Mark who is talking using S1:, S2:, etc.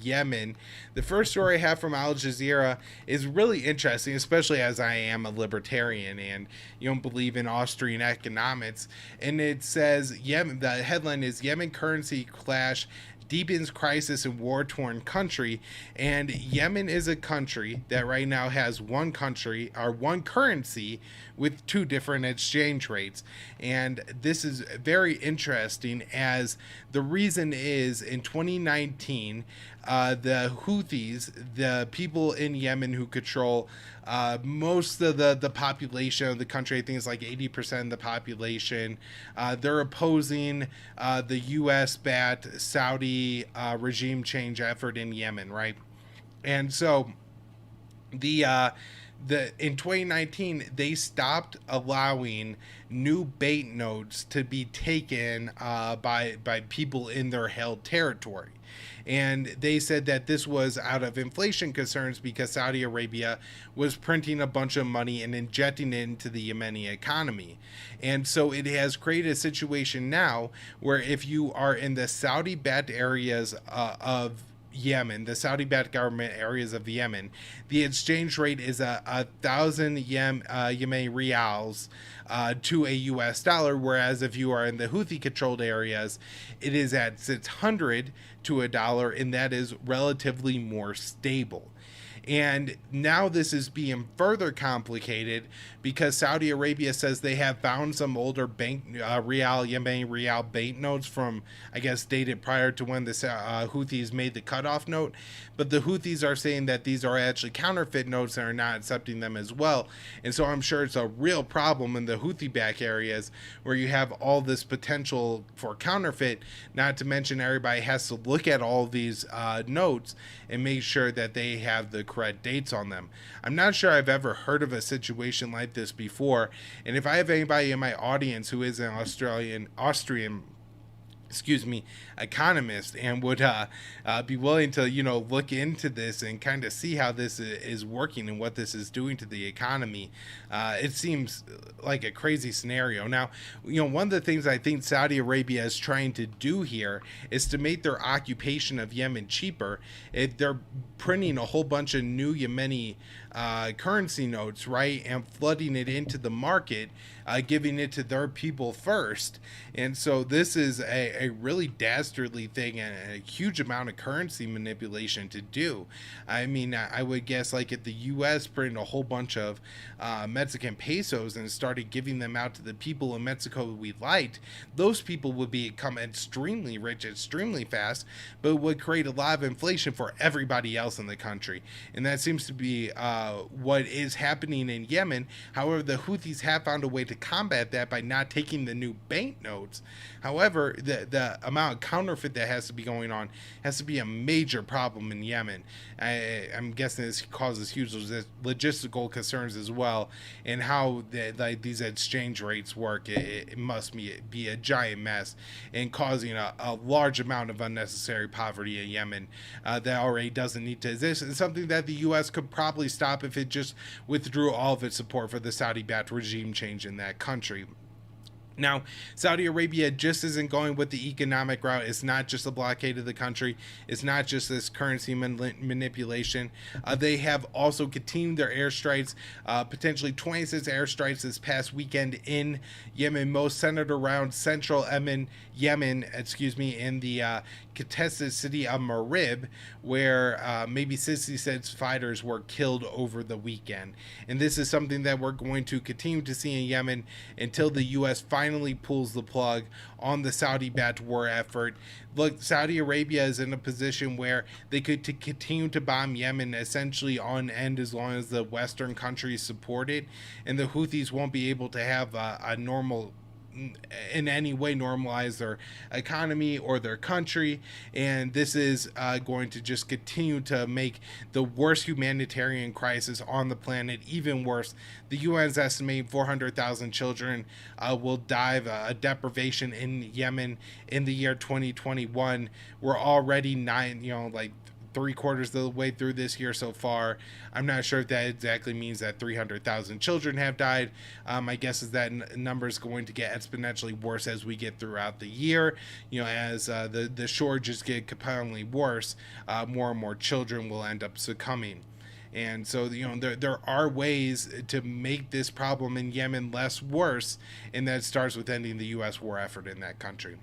S1: Yemen. The first story I have from Al Jazeera is really interesting, especially as I am a libertarian and you don't believe in Austrian economics. And it says Yemen. The headline is Yemen currency clash deepens crisis in war-torn country. And Yemen is a country that right now has one country or one currency with two different exchange rates. And this is very interesting, as the reason is in 2019 the Houthis, the people in Yemen who control most of the population of the country, I think it's like 80% of the population, they're opposing the US backed Saudi regime change effort in Yemen, right? And so the in 2019 they stopped allowing new bait notes to be taken by people in their held territory. And they said that this was out of inflation concerns because Saudi Arabia was printing a bunch of money and injecting it into the Yemeni economy. And so it has created a situation now where if you are in the Saudi backed areas of Yemen, the Saudi backed government areas of Yemen, the exchange rate is a thousand Yemeni reals to a US dollar, whereas if you are in the Houthi controlled areas, it is at 600 to a dollar, and that is relatively more stable. And now this is being further complicated because Saudi Arabia says they have found some older bank Yemeni real banknotes from, I guess, dated prior to when the Houthis made the cutoff note. But the Houthis are saying that these are actually counterfeit notes and are not accepting them as well. And so I'm sure it's a real problem in the Houthi back areas where you have all this potential for counterfeit, not to mention everybody has to look at all these notes and make sure that they have the correct dates on them. I'm not sure I've ever heard of a situation like this before, and if I have anybody in my audience who is an Austrian economist and would be willing to look into this and kind of see how this is working and what this is doing to the economy, it seems like a crazy scenario. Now, one of the things I think Saudi Arabia is trying to do here is to make their occupation of Yemen cheaper. They're printing a whole bunch of new Yemeni currency notes, right, and flooding it into the market, giving it to their people first. And so this is a really dastardly thing and a huge amount of currency manipulation to do. I mean, I would guess like if the US printed a whole bunch of Mexican pesos and started giving them out to the people in Mexico we liked, those people would become extremely rich extremely fast, but would create a lot of inflation for everybody else in the country. And that seems to be what is happening in Yemen. However, the Houthis have found a way to combat that by not taking the new banknotes. However, the amount of counterfeit that has to be going on has to be a major problem in Yemen. I'm guessing this causes huge logistical concerns as well, and how these exchange rates work. It must be a giant mess and causing a large amount of unnecessary poverty in Yemen that already doesn't need to exist, and something that the U.S. could probably stop if it just withdrew all of its support for the Saudi-backed regime change in that country. Now, Saudi Arabia just isn't going with the economic route. It's not just a blockade of the country. It's not just this currency manipulation. They have also continued their airstrikes, potentially 26 airstrikes this past weekend in Yemen, most centered around central Yemen, in the contested city of Marib, where maybe 66 fighters were killed over the weekend. And this is something that we're going to continue to see in Yemen until the U.S. finally pulls the plug on the Saudi-backed war effort. Look, Saudi Arabia is in a position where they could continue to bomb Yemen essentially on end as long as the Western countries support it, and the Houthis won't be able to have a normal in any way normalize their economy or their country. And this is going to just continue to make the worst humanitarian crisis on the planet even worse. The UN's estimating 400,000 children will die of deprivation in Yemen in the year 2021. We're already 3/4 of the way through this year so far. I'm not sure if that exactly means that 300,000 children have died. My guess is that number is going to get exponentially worse as we get throughout the year. As the shortages get compoundingly worse, more and more children will end up succumbing. And so, there are ways to make this problem in Yemen less worse, and that starts with ending the U.S. war effort in that country.